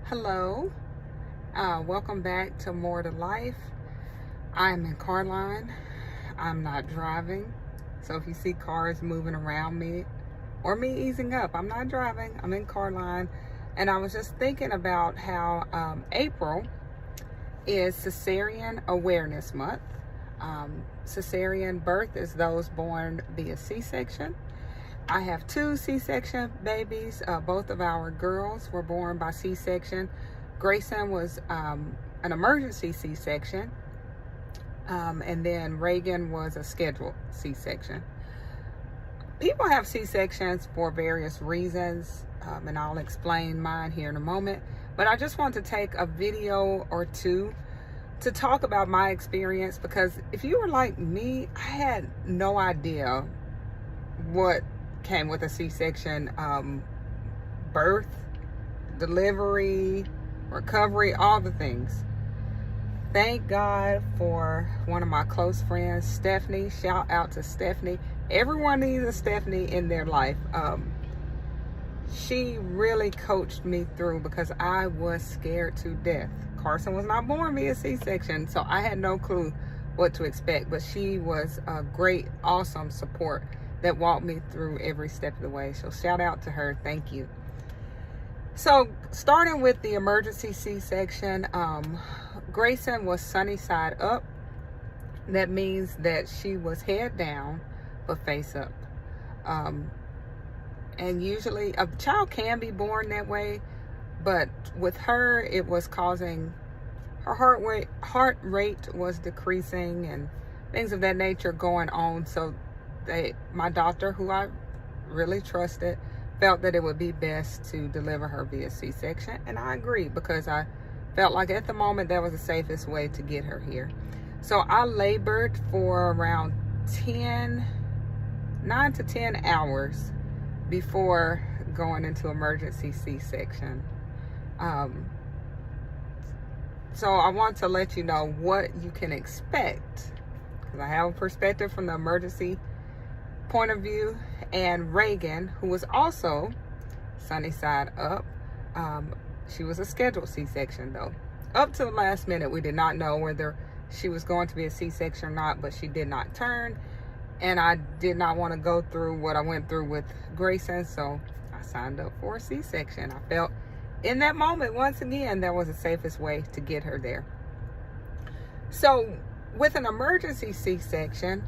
Hello, welcome back to More to Life. I'm in car line. I'm not driving, so if you see cars moving around me or me easing up, I'm not driving. I'm in car line, and I was just thinking about how April is Cesarean Awareness Month. Cesarean birth is those born via C-section. I have two C-section babies. Both of our girls were born by C-section. Grayson was an emergency C-section, and then Reagan was a scheduled C-section. People have C-sections for various reasons, and I'll explain mine here in a moment. But I just want to take a video or two to talk about my experience, because if you were like me, I had no idea what came with a C-section, birth, delivery, recovery, all the things. Thank God for one of my close friends, Stephanie. Shout out to Stephanie. Everyone needs a Stephanie in their life. She really coached me through, because I was scared to death. Carson was not born via C-section, so I had no clue what to expect, but she was a great, awesome support that walked me through every step of the way. So shout out to her. Thank you. So starting with the emergency C-section, Grayson was sunny side up. That means that she was head down but face up. And usually a child can be born that way, but with her it was causing her heart rate was decreasing and things of that nature going on. So my doctor, who I really trusted, felt that it would be best to deliver her via C-section, and I agreed, because I felt like at the moment that was the safest way to get her here. So I labored for around 9 to 10 hours before going into emergency C-section. So I want to let you know what you can expect, because I have a perspective from the emergency point of view. And Reagan, who was also sunny side up, she was a scheduled C-section though. Up to the last minute, we did not know whether she was going to be a C-section or not, but she did not turn, and I did not want to go through what I went through with Grayson, so I signed up for a C-section. I felt in that moment, once again, that was the safest way to get her there. So with an emergency C-section,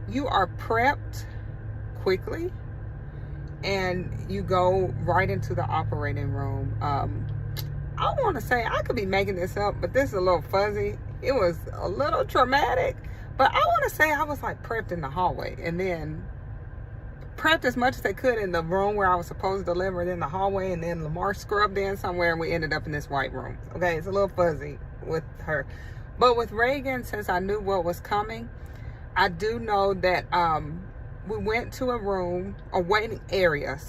you are prepped quickly and you go right into the operating room. I want to say, I could be making this up, but this is a little fuzzy. It was a little traumatic, but I want to say I was like prepped in the hallway, and then prepped as much as they could in the room where I was supposed to deliver, it in the hallway, and then Lamar scrubbed in somewhere and we ended up in this white room. Okay, it's a little fuzzy with her. But with Reagan, since I knew what was coming, I do know that we went to a waiting area,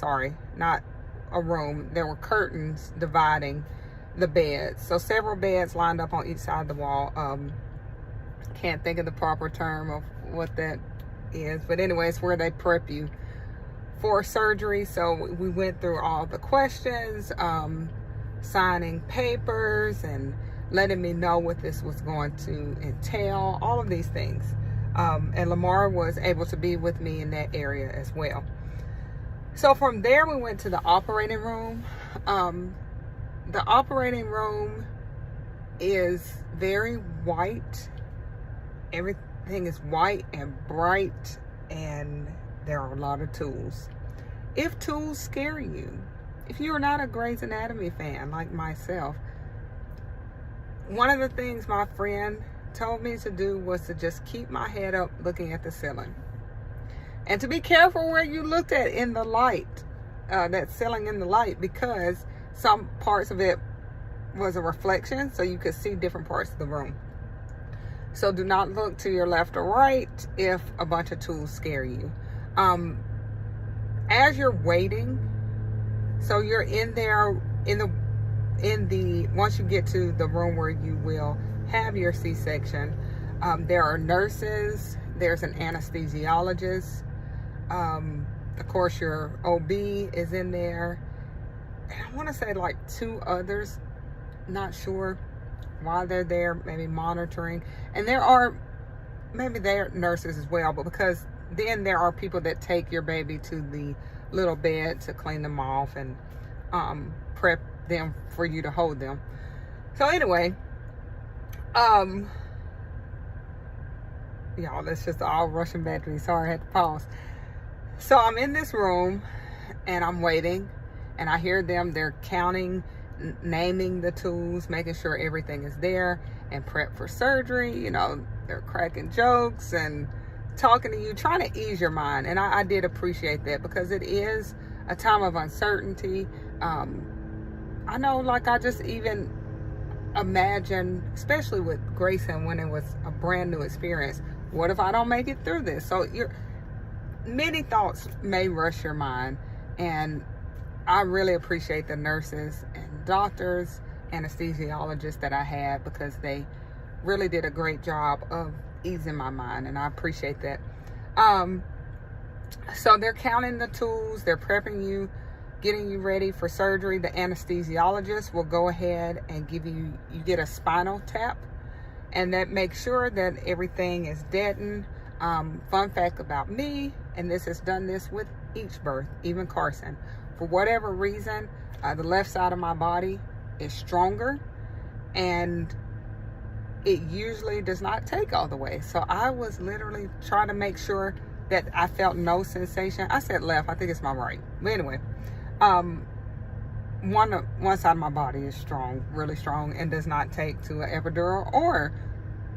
not a room. There were curtains dividing the beds. So several beds lined up on each side of the wall. Can't think of the proper term of what that is. But anyway, it's where they prep you for surgery. So we went through all the questions, signing papers and letting me know what this was going to entail, all of these things. And Lamar was able to be with me in that area as well. So from there, we went to the operating room. The operating room is very white. Everything is white and bright, and there are a lot of tools. If tools scare you, if you are not a Grey's Anatomy fan like myself, one of the things my friend told me to do was to just keep my head up looking at the ceiling, and to be careful where you looked at in the light, that ceiling in the light, because some parts of it was a reflection, so you could see different parts of the room. So do not look to your left or right if a bunch of tools scare you. As you're waiting, so you're in there once you get to the room where you will have your C-section, there are nurses, there's an anesthesiologist, of course your OB is in there, I want to say like 2 others, not sure why they're there, maybe monitoring. And there are, maybe they're nurses as well, but because then there are people that take your baby to the little bed to clean them off and prep them for you to hold them. So anyway, y'all, that's just all rushing back to me. Sorry, I had to pause. So I'm in this room and I'm waiting, and I hear them, they're counting, naming the tools, making sure everything is there and prep for surgery. You know, they're cracking jokes and talking to you, trying to ease your mind. And I did appreciate that, because it is a time of uncertainty. I know, like, I just even imagine, especially with Grayson, when it was a brand new experience, what if I don't make it through this? So many thoughts may rush your mind, and I really appreciate the nurses and doctors, anesthesiologists that I had, because they really did a great job of easing my mind, and I appreciate that. So they're counting the tools, they're prepping you, getting you ready for surgery. The anesthesiologist will go ahead and you get a spinal tap, and that makes sure that everything is deadened. Fun fact about me, and this has done this with each birth, even Carson, for whatever reason, the left side of my body is stronger, and it usually does not take all the way. So I was literally trying to make sure that I felt no sensation. I said left, I think it's my right. But anyway, one side of my body is strong, really strong, and does not take to an epidural or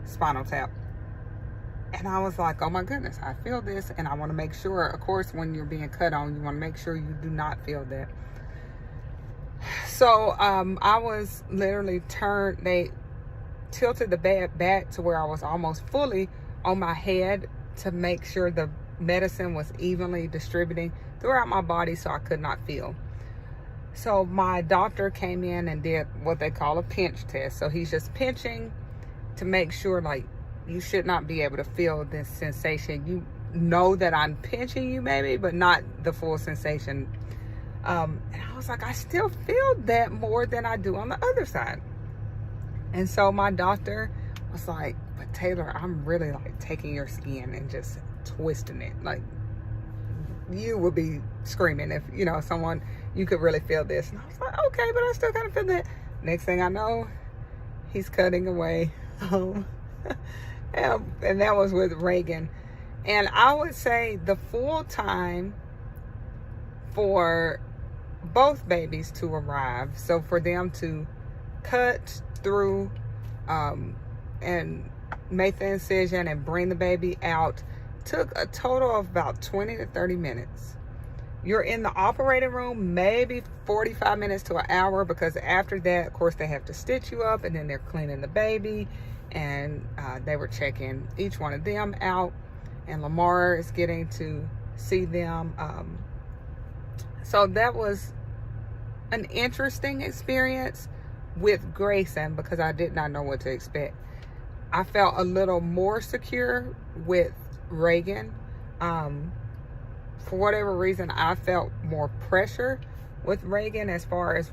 spinal tap. And I was like, oh my goodness, I feel this, and I want to make sure, of course, when you're being cut on, you want to make sure you do not feel that. So I was literally they tilted the bed back to where I was almost fully on my head to make sure the medicine was evenly distributing throughout my body, so I could not feel. So my doctor came in and did what they call a pinch test. So he's just pinching to make sure, like, you should not be able to feel this sensation. You know that I'm pinching you maybe, but not the full sensation. And I was like, I still feel that more than I do on the other side. And so my doctor was like, but Taylor, I'm really like taking your skin and just twisting it. Like, you would be screaming if, you know, you could really feel this. And I was like, okay, but I still kind of feel that. Next thing I know, he's cutting away. And that was with Reagan. And I would say the full time for both babies to arrive, so for them to cut through and make the incision and bring the baby out, took a total of about 20 to 30 minutes. You're in the operating room maybe 45 minutes to an hour, because after that, of course, they have to stitch you up, and then they're cleaning the baby, and they were checking each one of them out, and Lamar is getting to see them. So that was an interesting experience with Grayson, because I did not know what to expect. I felt a little more secure with Reagan. For whatever reason, I felt more pressure with Reagan as far as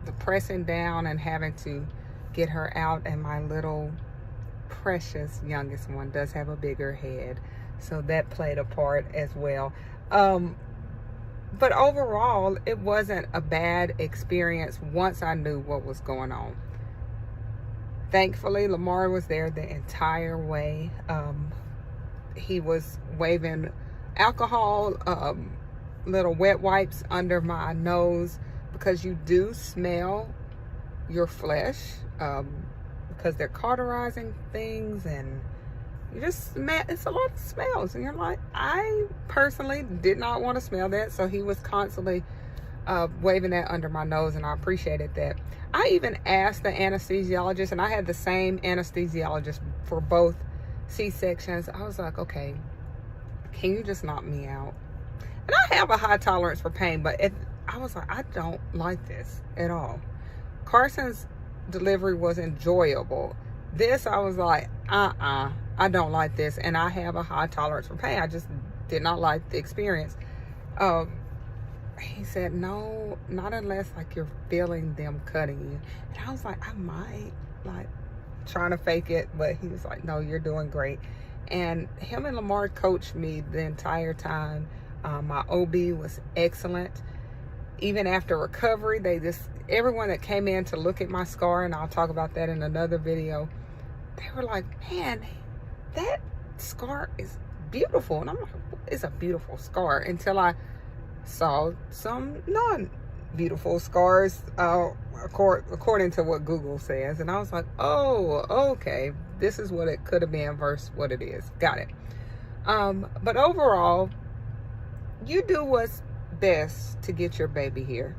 the pressing down and having to get her out. And my little precious youngest one does have a bigger head, so that played a part as well. But overall, it wasn't a bad experience once I knew what was going on. Thankfully, Lamar was there the entire way. He was waving alcohol, little wet wipes under my nose, because you do smell your flesh, because they're cauterizing things, and you just smell, it's a lot of smells, and you're like, I personally did not want to smell that. So he was constantly waving that under my nose, and I appreciated that. I even asked the anesthesiologist, and I had the same anesthesiologist for both C-sections. I was like, okay, can you just knock me out? And I have a high tolerance for pain, but I was like, I don't like this at all. Carson's delivery was enjoyable. This, I was like, I don't like this, and I have a high tolerance for pain. I just did not like the experience. he said, no, not unless like you're feeling them cutting you. And I was like, I might, like, trying to fake it, but he was like, no, you're doing great. And him and Lamar coached me the entire time. My OB was excellent. Even after recovery, everyone that came in to look at my scar, and I'll talk about that in another video, they were like, man, that scar is beautiful. And I'm like, it's a beautiful scar, until I saw some non-beautiful scars, according to what Google says. And I was like, oh, okay, this is what it could have been versus what it is. Got it. But overall, you do what's best to get your baby here,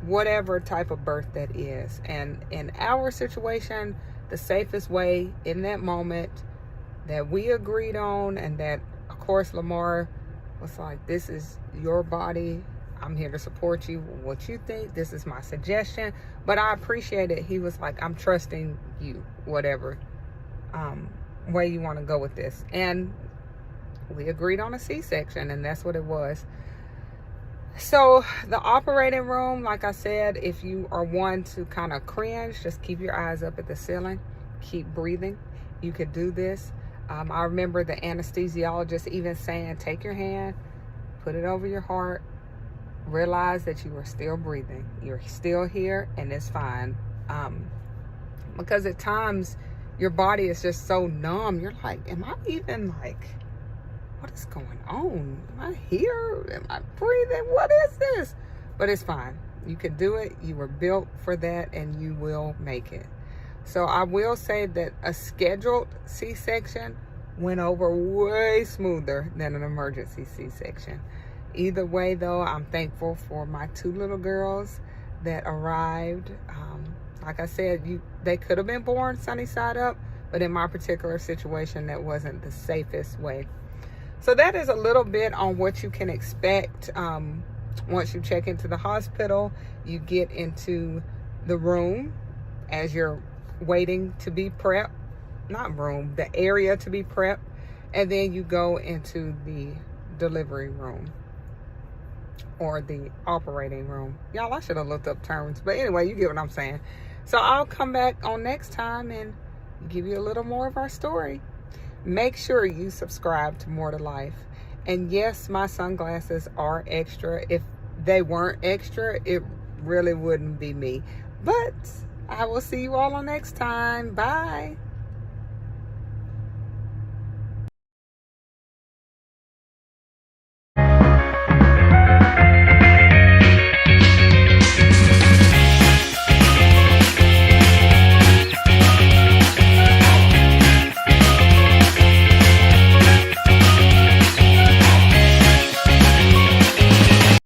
whatever type of birth that is. And in our situation, the safest way in that moment that we agreed on, and that of course Lamar was like, this is your body, I'm here to support you, what you think, this is my suggestion. But I appreciate it. He was like, I'm trusting you, whatever way you want to go with this. And we agreed on a C-section, and that's what it was. So the operating room, like I said, if you are one to kind of cringe, just keep your eyes up at the ceiling, keep breathing. You could do this. I remember the anesthesiologist even saying, take your hand, put it over your heart, realize that you are still breathing, you're still here, and it's fine. Because at times your body is just so numb, you're like, am I even like, what is going on? Am I here? Am I breathing? What is this? But it's fine. You can do it. You were built for that, and you will make it. So I will say that a scheduled C-section went over way smoother than an emergency C-section. Either way, though, I'm thankful for my 2 little girls that arrived. Like I said, they could have been born sunny side up, but in my particular situation, that wasn't the safest way. So that is a little bit on what you can expect. Once you check into the hospital, you get into the room as you're waiting to be prepped. Not room, the area to be prepped. And then you go into the delivery room, or the operating room. Y'all, I should have looked up terms. But anyway, you get what I'm saying. So I'll come back on next time and give you a little more of our story. Make sure you subscribe to More to Life. And yes, my sunglasses are extra. If they weren't extra, it really wouldn't be me. But I will see you all on next time. Bye.